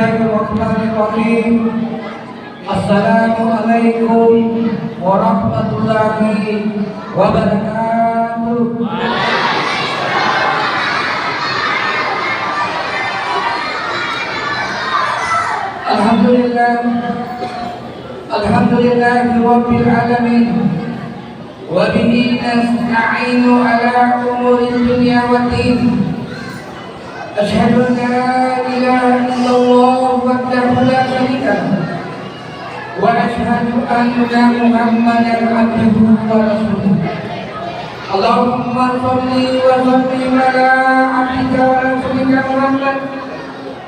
Bismillahirrahmanirrahim. Assalamualaikum warahmatullahi wabarakatuh. Alhamdulillahirabbil alamin. Wa bihi nasta'inu ala umuri dunya waddin. Asyhadu an la ilaha illallah wahdahu la syarika lahu wa asyhadu anna Muhammadan abduhu wa rasuluh. Allahumma shalli wa sallim ala abdika wa rasulika Muhammad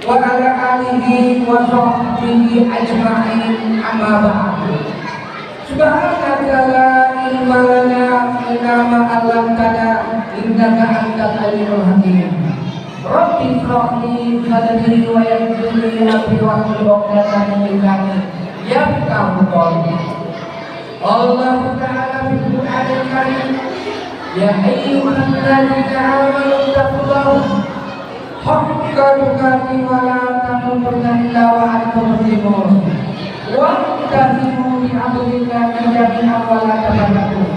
wa ala alihi wa sahbihi ajma'in, amma ba'du. Subhanaka la ilma lana illa ma 'allamtana innaka antal alimul hakim. Rabbi shrah li sadri wa yassir li amri wahlul 'uqdatam min lisani yafqahu qawli. Allah Ta'ala fil Qur'anil Karim, ya ayyuhalladzina amanu taqullaha haqqa tuqatih wa la tamutunna illa wa antum muslimun. Wa'tasimu bihablillahi jami'an wa la tafarraqu.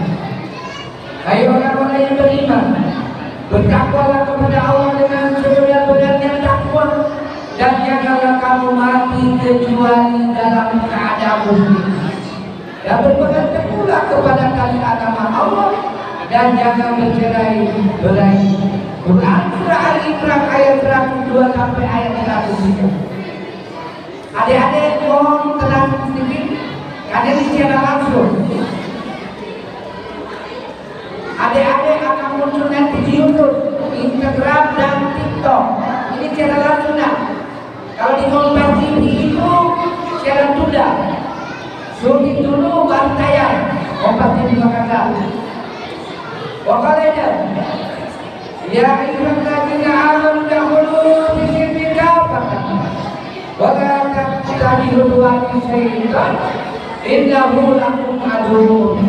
Hai orang-orang yang beriman, bertakwalah kepada Allah dengan sebenar-benarnya takwa, dan janganlah kamu mati kecuali dalam keadaan muslim. Dan berpegang teguhlah kepada tali agama Allah, dan jangan bercerai-berai. Quran surah Al-Imran ayat 102 sampai ayat 103. Adik-adik mohon tenang sedikit, karena ini secara langsung. Adik-adik akan muncul nanti di YouTube, Instagram dan TikTok. Ini secara langsung. Kalau di Kompas TV itu secara tunda, syuting dulu baru tayang. Kompas TV Makassar. Pokoknya ya ayyuhalladzina amanu dkhulu fi silmi kafatan wa la tattabi'u khutuwati syaitan innahu lakum aduwwun.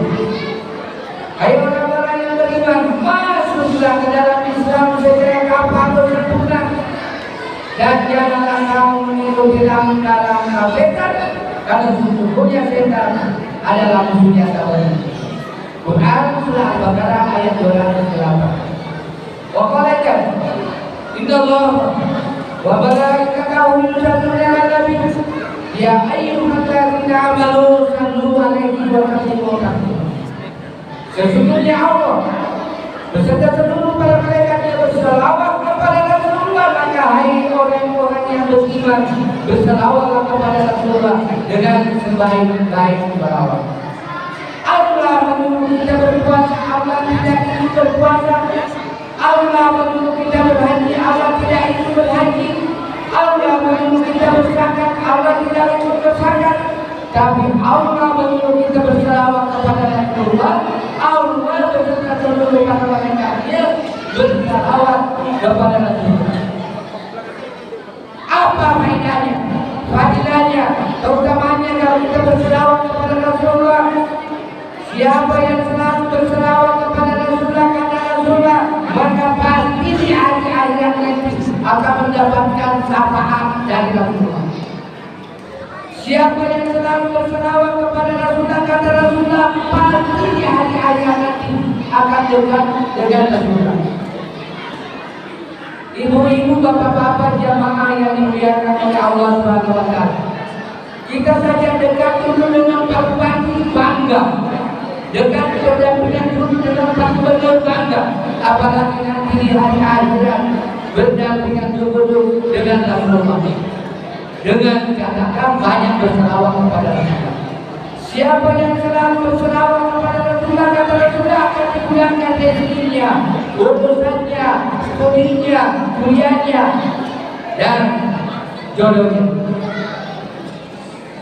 Hai orang-orang yang beriman, masuklah ke dalam Islam secara kafah atau sempurna, dan janganlah kamu mengikuti langkah-langkah setan, karena sesungguhnya setan adalah musuhnya kamu. Quran surah Al-Baqarah ayat 208. Wa qala innallaha wa malaikatahu yusalluna 'alan nabi ya ayyuhalladzina amanu sallu 'alaihi wa sallimu taslima. Sesungguhnya Allah beserta seluruh para malaikatnya berselawat kepada Rasulullah, maka hai orang-orang yang beriman, berselawatlah kepada Rasulullah dengan sebaik-baik selawat. Allah menyuruh kita berpuasa, Allah tidak ingin berpuasa. Allah menyuruh kita berhaji, Allah tidak ingin berhaji. Allah menyuruh kita berzakat, Allah tidak ingin berzakat. Tapi Allah menyuruh kita berselawat kepada Rasulullah. Allah beserta seluruh para malaikatnya berselawat kepada Rasulullah. Apa faedahnya, fadilahnya, keutamanya kalau kita berselawat kepada Rasulullah? Siapa yang selalu berselawat kepada Rasulullah, kata Rasulullah, maka pasti di hari-hari nanti akan mendapatkan syafaat dari Rasulullah. Siapa yang selalu berselawat kepada Rasulullah, kata Rasulullah, pasti di hari-hari nanti akan dekat dengan Rasulullah. Ibu-ibu, bapak-bapak, jamaah yang dimuliakan oleh Allah Subhanahu wa Ta'ala, kita saja dekat dulu dengan Pak Bupati, bangga. Dekat berdampingan dulu dengan Pak Gubernur, bangga. Apalagi nanti di hari akhirat berdampingan dulu dengan Rasulullah. Dengan katakan banyak berselawat kepada Rasulullah. Siapa yang selalu berselawat kepada Rasulullah, kata Rasulullah, akan dipulangkan rezekinya, urusannya, studinya, kuliahnya, dan jodohnya.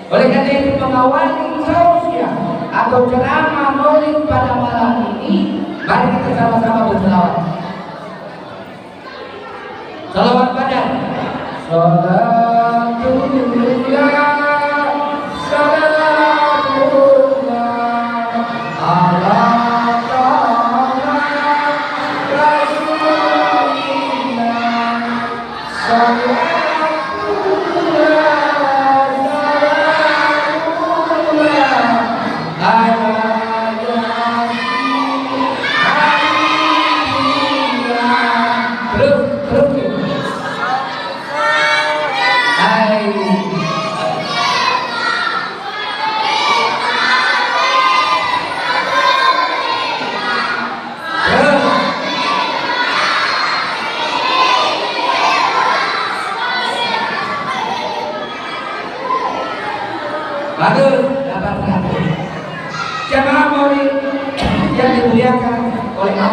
Oleh karena itu, mengawali tausiah atau ceramah maulid pada malam ini, mari kita sama-sama berselawat. Salawat pada Salatullah, salatullah ala Rasulillah, salatullah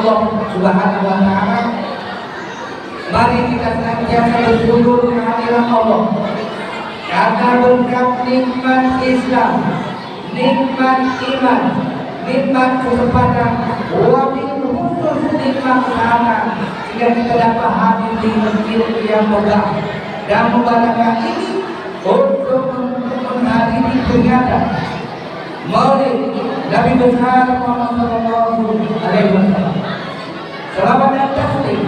Allah Subhanahu wa taala. Mari kita senantiasa bersyukur kehadiran Allah karena berkat nikmat Islam, nikmat iman, nikmat kesempatan, wabil khusus nikmat kesehatan, sehingga kita dapat hadir di masjid yang megah dan mubarakah ini untuk menghadiri kegiatan Maulid Nabi besar Muhammad sallallahu alaihi wasallam. Selawat dan taslim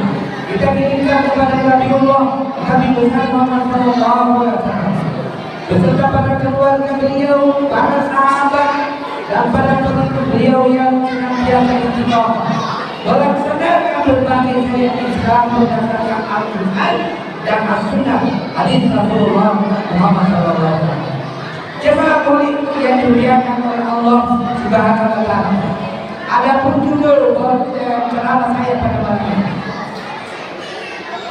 kita kirimkan kepada Nabiullah Nabi besar Muhammad sallallahu alaihi wasallam beserta para keluarga beliau, para sahabat dan para pengikut beliau yang senantiasa istiqomah melaksanakan berbagai syariat Islam berdasarkan Al-Quran dan As-Sunnah hadis Rasulullah Muhammad SAW. Jemaah Maulid yang dimuliakan oleh Allah Subhanahu wa taala. Adapun judul ceramah saya pada malam ini,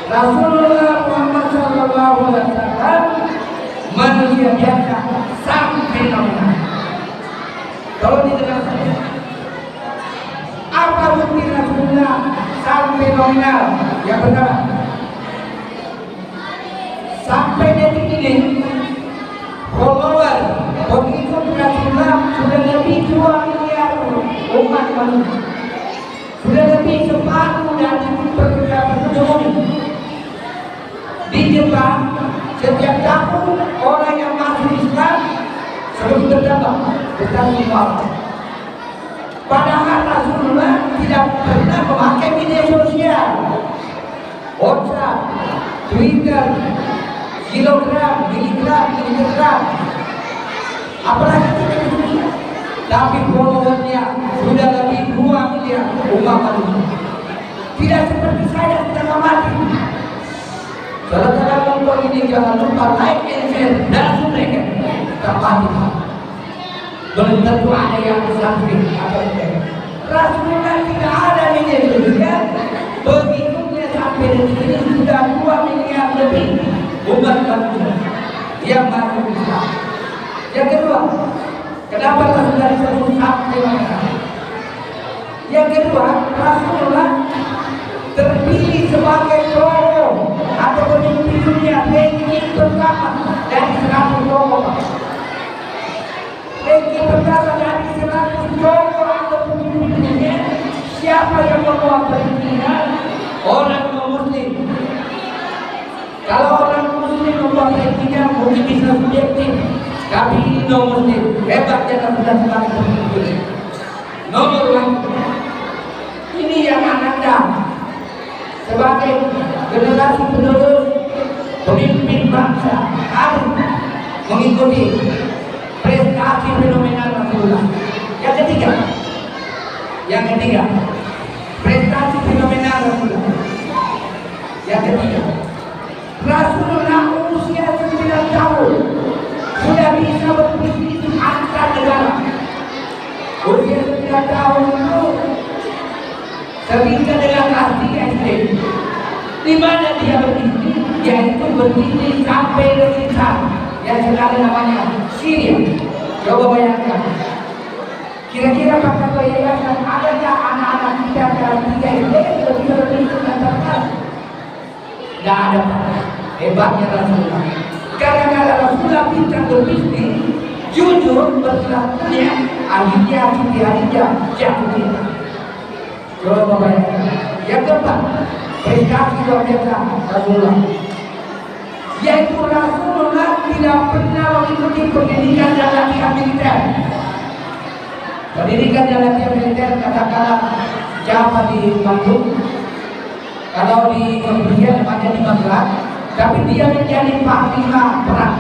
Rasulullah Muhammad SAW manusia biasa sang fenomenal. Kalau didengar saja, apa bukti Rasulullah sang fenomenal? Yang pertama, sampai detik ini follower pengikut Rasulullah sudah lebih 2 miliar umat manusia, sudah lebih separuh dari penduduk di Jepang. Setiap tahun orang yang masuk Islam selalu bertambah orang. Padahal Rasulullah tidak pernah memakai media sosial, WhatsApp, Twitter, kilogram, miligram, apalagi tidak. Tapi followernya sudah lebih 2 miliar umat manusia. Tidak seperti saya setengah mati. Saudara nonton ini jangan lupa like and share dan subscribe. Terpati. Belum tentu ada yang subscribe atau tidak. Rasulullah tidak ada media sosial. Pengikutnya sampai detik ini sudah 2 miliar lebih umat manusia yang masuk Islam. Yang kedua, kenapa Rasulullah disebut sampai mana? Yang kedua, Rasulullah terpilih sebagai tokoh atau pemimpin dunia ranking pertama dari 100 tokoh. Ranking pertama dari 100 tokoh atau pemimpin dunia. Siapa yang membawa perizinan? Orang non-Muslim. Kalau orang Muslim membawa perizinan mungkin bisa subjektif, tapi ini non-Muslim. Hebatnya Rasulullah sebagai pemimpin. Nomor 1, ini yang Anda sebagai generasi penerus pemimpin bangsa harus mengikuti prestasi fenomenal Rasulullah. Yang ketiga, prestasi fenomenal Rasulullah. Yang ketiga, Rasulullah usia 9 tahun sudah bisa berbisnis antar negara. Usia 9 tahun itu ketika dengan arti SD, di mana dia berbisnis, yaitu berbisnis sampai ke yang sekarang namanya Syria. Coba bayangkan, kira-kira pada yayasan adakah anak-anak kita dalam 3 SD bisa berbisnis antar negara? Tidak ada. Hebatnya Rasulullah. Karena Rasulullah pintar berbisnis, jujur berlakunya, akhirnya jatuh cinta. Coba bayangkan. Yang keempat, prestasi luar biasa Rasulullah, yaitu Rasulullah tidak pernah mengikuti pendidikan dan latihan militer. Pendidikan dan latihan militer katakanlah siapa di Bandung, kalau di kepolisian ada di Magelang, tapi dia menjadi panglima perang,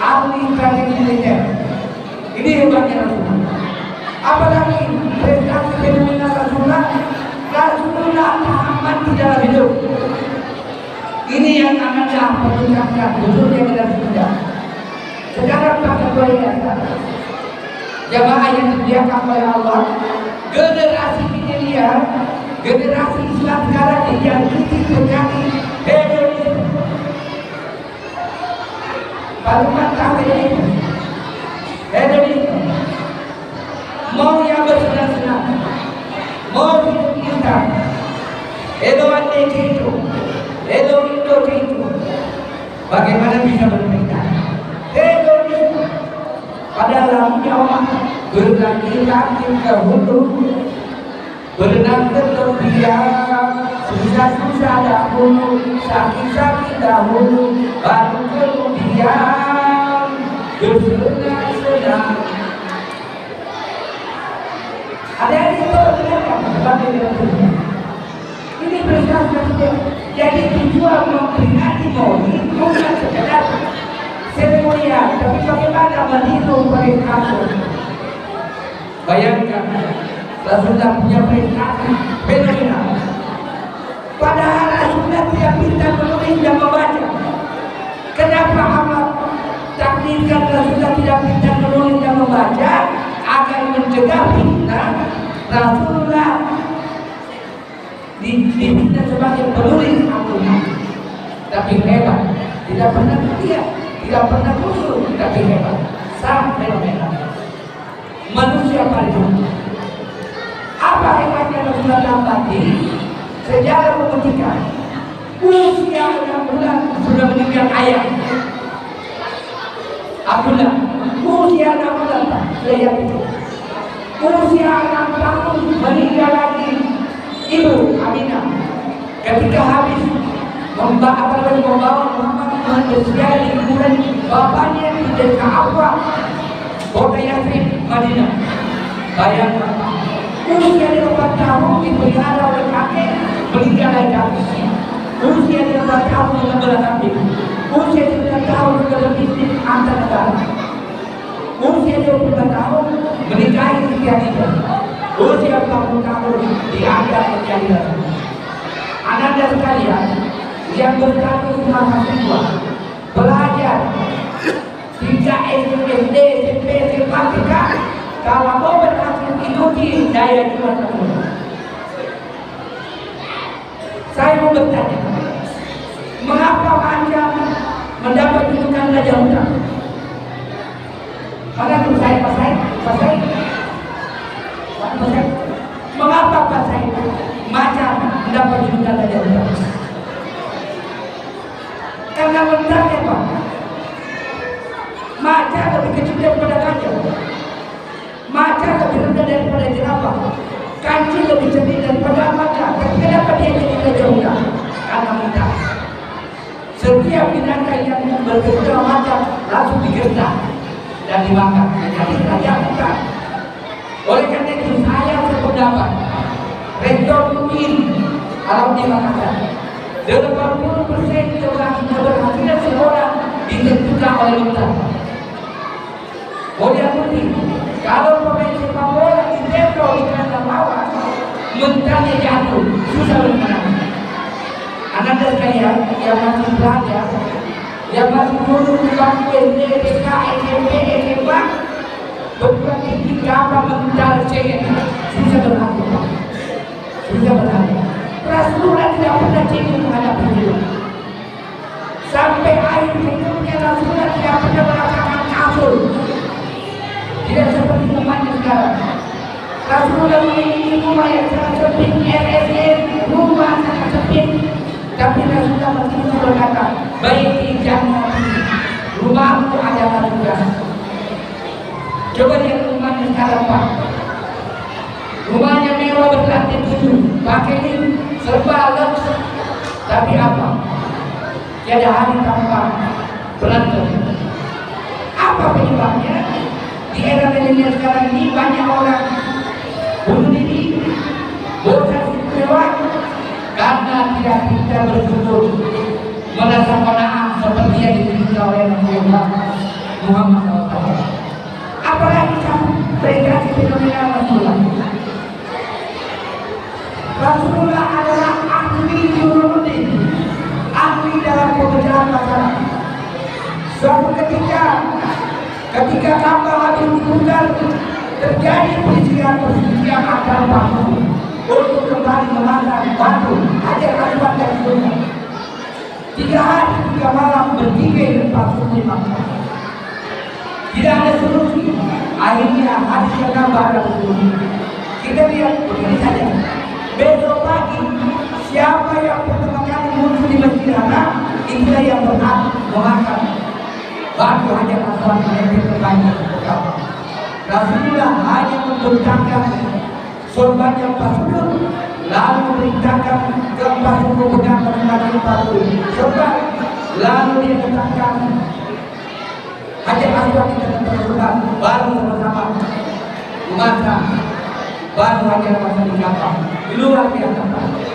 ahli strategi militer. Ini hebatnya Rasulullah. Apalagi prestasi fenomenal Rasulullah Muhammad di dalam hidup. Ini yang Anda perlukan, khususnya dalam hidup. Sekarang pada bayangkan jamaah yang dimuliakan oleh Allah, generasi milenial, generasi Islam sekarang ini yang kritik terjadi hedonisme. Paling tahu ini hedonisme. Mau yang bersenang-senang, mau hidup instan, Bagaimana bisa berbeda? Egois. Padahal Allah berlaki-laki ke hulu, berenang ke tepian, susah-susah dahulu, sakit-sakit dahulu, baru kemudian bersenang-senang. Ada yang itu terdengar sebagai ini berdasarkan jadi tujuan memperingati Maulid bukan sekedar seremonial, tapi bagaimana meniru prestasi. Bayangkan, Rasulullah punya prestasi fenomenal. Padahal Rasulullah tidak pintar menulis dan membaca. Kenapa Allah takdirkan Rasulullah tidak pintar menulis dan membaca? Agar mencegah fitnah. Rasulullah dipinta sebagai penulis Al-Quran, tapi hebat, tidak pernah lihat, tidak pernah kusur, tapi hebat, sangat fenomenal. Manusia paling apa hebatnya Rasulullah dapati sejarah membuktikan usia 6 bulan sudah meninggal ayah Abdullah, usia 6 bulan lihat itu, usia 6 tahun meninggal lagi Ibu Aminah ketika habis membawa Muhammad berziarah di kuburan bapaknya di desa Afwa, kota Yathrib, Madinah. Bayangkan, usia 4 tahun dipelihara oleh kakek, meninggal oleh kakek. Usia 4 tahun mengambil kambing. Usia 9 tahun sudah berbisnis antar negara. Usia 20 tahun menikahi istrinya. Usia 40 tahun dianggap menjadi rasul. Ananda sekalian yang berstatus mahasiswa belajar tingkat SD, SMP, SMA, TK, kalau mau berhasil ikuti daya juang tersebut. Saya mau bertanya, mengapa macam mendapat tuntukan Raja Utang? Mana tuh saya pasai? Mengapa pasai macam mendapat tuntukan Raja Utang? Karena benarnya Pak, maca lebih kecil daripada gajah, maca lebih rendah daripada jerapah, kancing lebih cerdik daripada maca. Kenapa dia jadi Raja Utang? Karena mudah. Setiap binatang yang bergerak maca langsung digertak dan dimakan. Jadi Raja Utang. Oleh karena itu saya berpendapat Rektor UIN Alam di Makassar 80% keberhasilan sekolah ditentukan oleh Utang. Oleh putih, kalau pemain sepak bola ditempel di kandang lawan, mentalnya jatuh, susah bermenang. Ananda sekalian yang masih belajar, yang masih duduk di bangku SD, TK, SMP, SMA, berjuang tinggi apa mental cengeng, susah berhasil. Susah berhasil. Rasulullah tidak pernah cengeng menghadapi hidup. Sampai akhir hidupnya Rasulullah tidak pernah merasakan kasur. Tidak seperti umatnya sekarang. Rasulullah memiliki rumah yang sangat sempit, RSN, rumah sangat sempit. Tapi Rasulullah masih berkata, baik jannah, rumahku adalah surga. Coba lihat rumahnya sekarang Pak. Rumahnya mewah berlantai 7, pakai lift, serba lux. Tapi apa? Tiada hari tanpa berantem. Apa penyebabnya? Di era milenial sekarang ini banyak orang bunuh diri, bosan mewah karena tidak bisa bersyukur, merasa qanaah seperti yang ditunjukkan oleh Rasulullah Muhammad SAW. Apalagi prestasi fenomenal Rasulullah. Rasulullah adalah ahli jurudin, ahli dalam pekerjaan masyarakat. Suatu ketika kapal habis diputar, terjadi perselisihan antar bangsa untuk kembali memasang batu ajar akibat dari dunia. 3 hari 3 malam bertikai dan pasukan Makkah. Tidak ada solusi. Akhirnya hari ke-6 ada solusi. Kita lihat begini saja. Besok pagi siapa yang pertama kali muncul di Masjid Haram itulah yang berhak memakan batu hajar aswad yang terbanyak. Rasulullah hanya membentangkan sorbannya pasukan, lalu memerintahkan keempat suku pedang menembaki batu sorban, lalu dia katakan hajar aswad di dalam pasukan, baru sama-sama memasak, baru hajar aswad di kapal. Luar biasa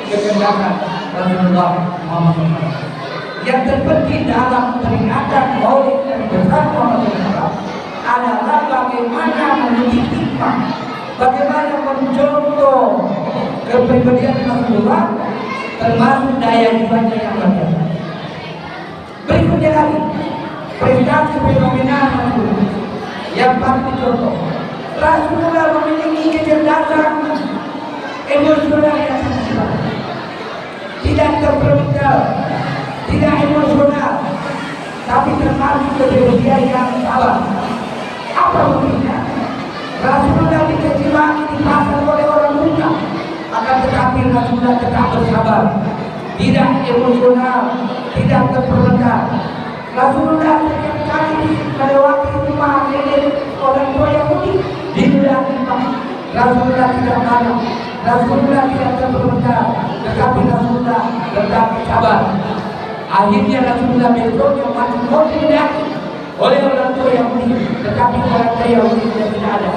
kekendakan Rasulullah Muhammad SAW. Yang terpenting dalam peringatan Maulid yang besar Muhammad SAW adalah bagaimana mendidik hikmah, bagaimana mencontoh kepribadian Rasulullah, termasuk daya jiwanya yang berbiasa. Berikutnya lagi prestasi fenomenal Rasulullah yang patut dicontoh. Rasulullah memiliki kecerdasan emosional yang sangat baik, tidak temperamental, tidak emosional, tapi termasuk kepribadian yang sabar. Apa buktinya? Rasulullah dicaci maki, dipasang oleh orang muda, akan tetapi Rasulullah tetap bersabar, tidak emosional, tidak temperamental. Rasulullah setiap kali melewati rumah nenek orang tua Yahudi, dibilang Rasulullah tidak marah, Rasulullah tidak temperamental, tetapi Rasulullah tetap sabar. Akhirnya Rasulullah besoknya masih mau dihindari oleh orang tua Yahudi, tetapi orang tua Yahudi tidak ada.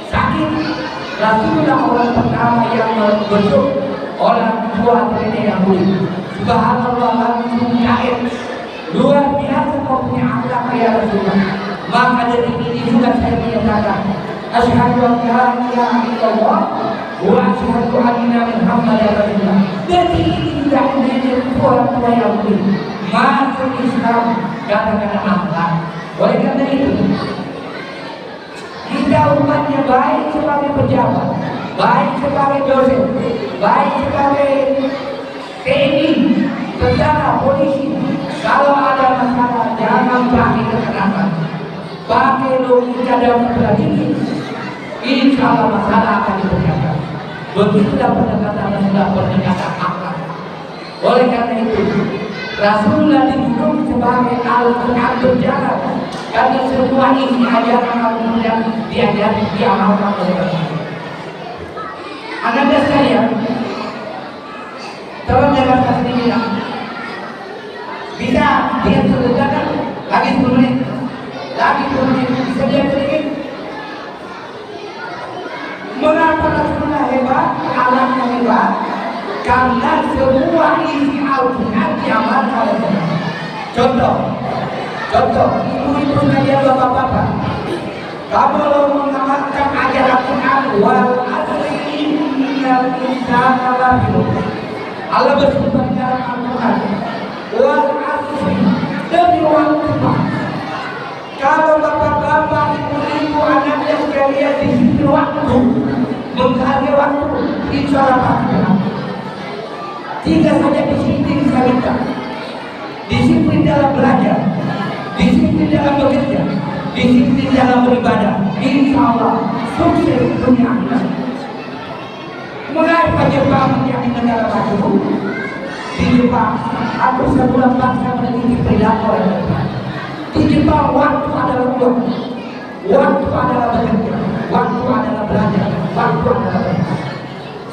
Sakit, Rasulullah orang pertama yang membesuk orang tua nenek Yahudi. Subhanallah, langsung cair. Luar biasa kau punya akhlak ya Rasulullah. Maka dari ini juga saya menyatakan asyhadu an la ilaha illallah wa asyhadu anna Muhammadar Rasulullah. Jadi ini tidak menjadi orang tua Yahudi masuk Islam gara-gara akhlak. Oleh karena itu kita umatnya baik sebagai pejabat, baik sebagai dosen, baik sebagai TNI, tentara, polisi. Kalau ada masalah jangan pakai kekerasan, pakai logika dan strategi. Insya Allah masalah akan dipecahkan. Begitulah pendekatan pendekatan akhlak. Oleh karena itu Rasulullah dijuluki sebagai Al-Quran berjalan, karena semua isi ajaran Al-Quran diajari diamalkan oleh Rasulullah. Anak-anak sekalian, tolong jangan kasih bilang bisa dia terletakkan lagi 10 menit, lagi 10 menit, bisa dia sedikit. Mengapa Rasulullah hebat? Alamnya hebat karena semua isi Al-Quran diamalkan oleh Rasulullah. Contoh, ibu-ibu sekalian, bapak-bapak, kalau mengamalkan ajaran Al-Quran, wal asri innal insana lafi khusr. Allah bersumpah di dalam Al-Quran, wal asri, demi waktu. Kalau bapak-bapak, ibu-ibu, anaknya sekalian disiplin waktu, menghargai waktu, insya Allah pasti. Jika saja disiplin kita, disiplin dalam belajar, disiplin dalam bekerja, disiplin dalam beribadah, insya Allah sukses dunia akhirat. Mengapa Jepang menjadi negara maju? Di Jepang, aku sebulan bangsa meneliti perilaku orang Jepang. Di Jepang waktu adalah uang, waktu adalah bekerja, waktu adalah belajar, waktu adalah bekerja,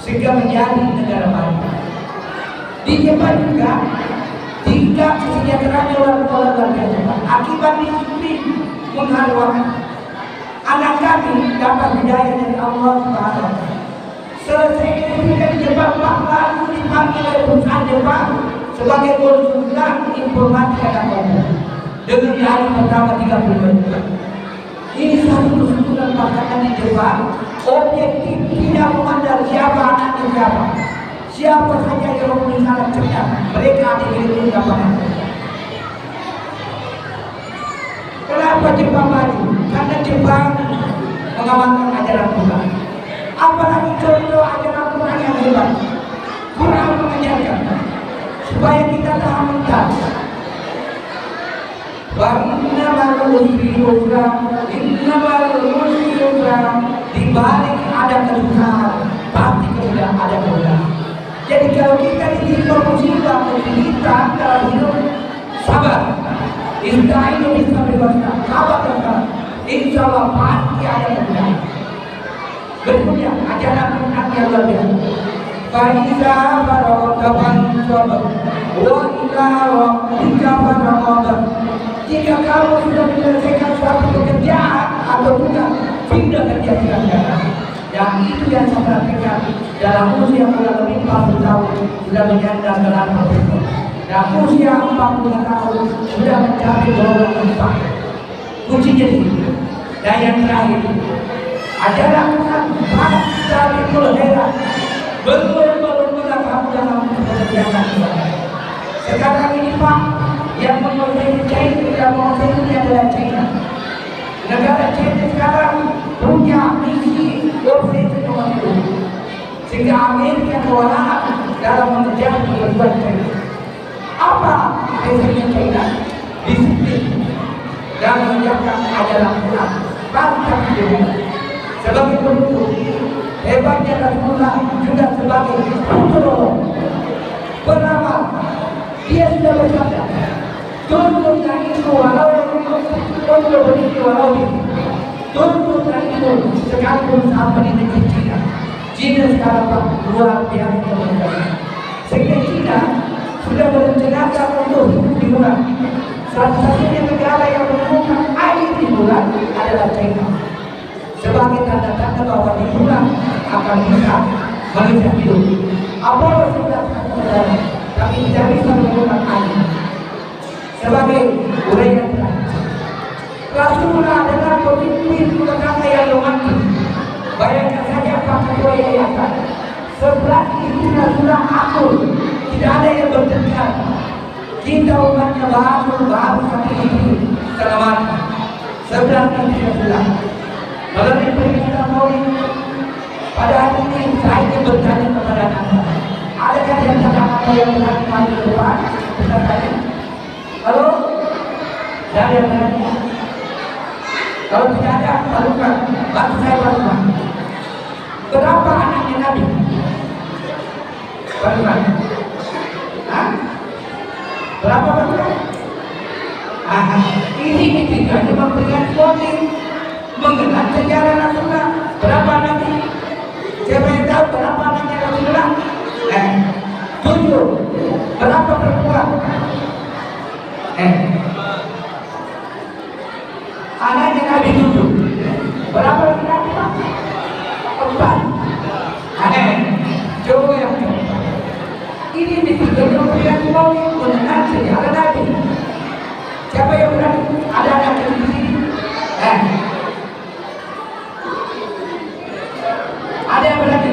sehingga menjadi negara maju. Di Jepang juga tingkat kesejahteraannya luar biasa. Akibat disiplin menghargai waktu, anak kami dapat hidayah dari Allah Subhanahu wa Ta'ala. Selesai ketika di Jepang, lalu dipanggil oleh perusahaan Jepang sebagai konsultan informatika dan komputer dengan di hari pertama 30 menit. Ini satu kesimpulan pasangan di Jepang, objektif, tidak memandang siapa anaknya siapa. Siapa saja yang mempunyai sangat cerdas, mereka diberi gambaran. Kenapa Jepang maju? Karena Jepang mengamalkan ajaran Tuhan. Apalagi contoh ajaran Tuhan yang hebat. Quran mengajarkan supaya kita tahan mental. Wa innamal usri yusra, innamal usri yusra. Di balik ada kesusahan, pasti kemudian ada kemudahan. Jadi kalau kita ditimpa musibah, menderita dalam hidup, sabar. Istainu bisabri wasabr. Sabar dan sabar. Insya Allah pasti ada kemudahan. Berikutnya ajaran Nabi yang luar biasa. Faiza faragta fansab wa ila rabbika farghab. Jika kamu sudah menyelesaikan suatu pekerjaan atau tugas, pindah kerja sekarang. Yang itu yang saya perhatikan dalam usia kurang lebih 40 tahun sudah menyandang gelar profesor. Dan usia 40 tahun sudah mencapai gelar empat. Kuncinya di sini. Dan yang terakhir, ajaran bangsa Bikul Hera. Bermula-mula kamu dalam pekerjaan. Sekarang ini Pak, yang menguasai China dan menguasai dunia adalah China. Negara China sekarang punya misi operasi nomor 2, sehingga Amerika kewalahan dalam mengerjakan kebutuhan China. Apa misalnya China? Disiplin dan mengerjakan ajaran Quran. Bangsa dunia sebagai penduduk hebatnya Rasulullah juga sebagai penolong beramal. Dia sudah bersabda, tuntutlah itu walau untuk berdiri walau tuntutlah itu sekalipun sampai di negeri Cina. Cina sekarang luar biasa teman-teman. Sehingga Cina sudah berencanakan untuk hidup di bulan. Satu-satunya negara yang menemukan air di bulan adalah China. Sebagai tanda-tanda bahwa di bulan akan bisa manusia hidup. Apollo 11 tapi tidak bisa menemukan air. Sebagai uraian terakhir, Rasulullah adalah pemimpin negara yang romantis. Bayangkan saja Pak Ketua Yayasan, 11 istri Rasulullah akur, tidak ada yang bertengkar. Kita umatnya baru satu istri selamat. 11 istri Rasulullah. Melalui peringatan Maulid pada hari ini saya ingin bertanya kepada Anda, adakah yang ada yang berani maju ke depan? Kita tanya. Halo? Tidak ada yang berani. Kalau tidak ada, barukan. Bantu saya barukan. Berapa anaknya Nabi? Barukan. Hah? Berapa barukan? Ini tidak cuma memberikan suami, mengenal sejarah Rasulullah. Berapa Nabi? Siapa yang tahu berapa anaknya Rasulullah? 7. Berapa perempuan? Anaknya Nabi 7. Berapa laki-laki Pak? 4. Coba yang ini ditujukan memberikan suami, mengenal sejarah Nabi. Siapa yang berani? Ada anak di sini? Ada yang berani?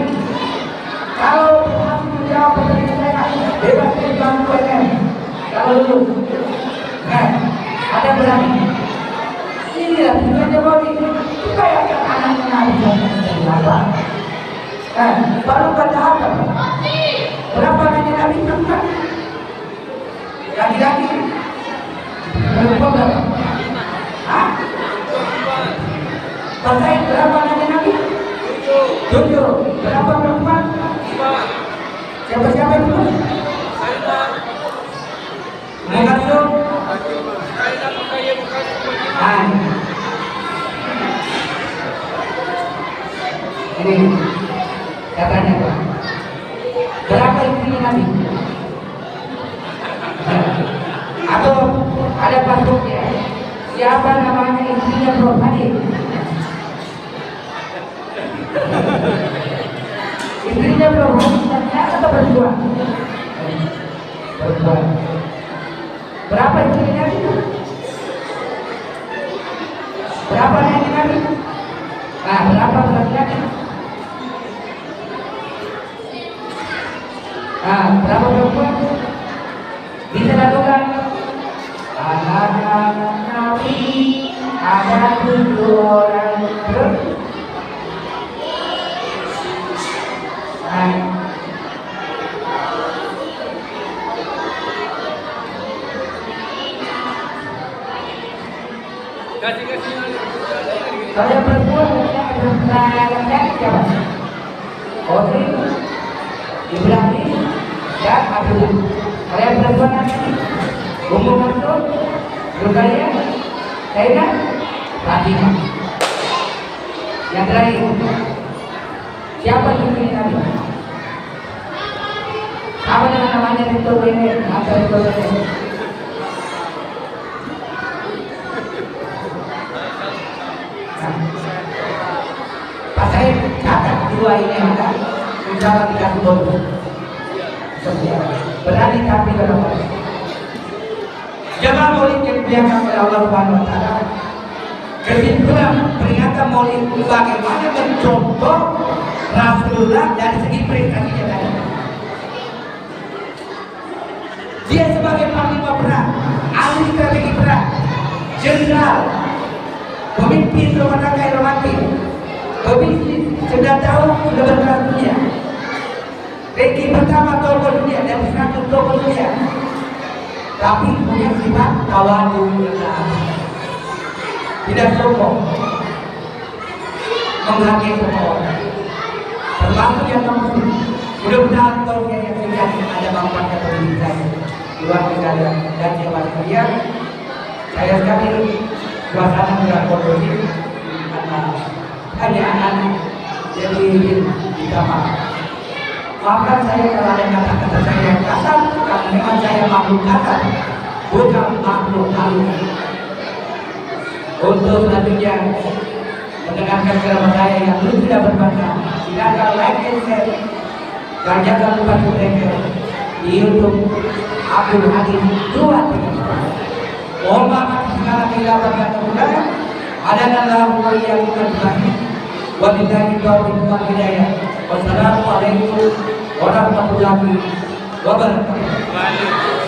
Kalau berhasil menjawab pertanyaan saya, bebas dari bantu NM. Kalau dulu, ada yang berani? Inilah tujuannya Bodi. Supaya anaknya Nabi jadi apa? Baru pada apa? Berapa anaknya Nabi? Laki-laki? Berapa berapa? Hah? Pasai berapa anaknya Nabi? 7. Berapa perempuan? 5. Siapa-siapa itu? Mengasuh? Ini katanya Pak. Berapa istrinya Nabi? Atau ada pasuknya? Siapa namanya istrinya Prof. Hadi? Istrinya Prof. Hadi atau berdua? Berdua. Berapa istrinya Nabi? Berapa Nabi Nabi? Berapa laki-laki? Berapa perempuan? Bisa lakukan? Anak-anak Nabi ada 7 orang. Kalau perempuan laki-laki siapa? Odri, Ibrahim, dan Abdullah. Kalau perempuan laki Umum Mansur, Rukaya, Saida, Fatimah. Yang terakhir, siapa yang ini tadi? Apa dengan namanya itu ini? Atau itu ini? Pas saya catat dua ini ada, insya dikasih bonus. Berani tapi berapa? Jemaah Maulid yang dimuliakan oleh Allah Subhanahu wa taala. Kesimpulan peringatan Maulid bagaimana mencontoh Rasulullah dari segi prestasinya tadi. Dia sebagai panglima perang, ahli strategi perang, jenderal, pemimpin rumah tangga romantis, pemimpin sudah tahu sudah berkelas dunia. Ranking pertama tokoh dunia dan 100 tokoh dunia. Tapi punya sifat tawadu rendah, tidak sombong, menghargai semua orang, termasuk yang muslim. Mudah-mudahan kalau yang singkat ada manfaatnya bagi diri saya, keluarga dan jiwa sekalian. Saya sekali suasana tidak kondusif karena hanya anak-anak jadi di kamar. Maafkan saya kalau ada kata-kata saya yang kasar, karena memang saya makhluk kasar, bukan makhluk halus. Untuk selanjutnya mendengarkan ceramah saya yang belum tidak berbahasa, silakan like and share dan jangan lupa subscribe di YouTube Abdul Hakim 23. Mohon maaf segala kehilafan dan kekurangan. Adanalahu wa iyyakum ajmain. Wabillahi taufiq wal hidayah. Wassalamualaikum warahmatullahi wabarakatuh.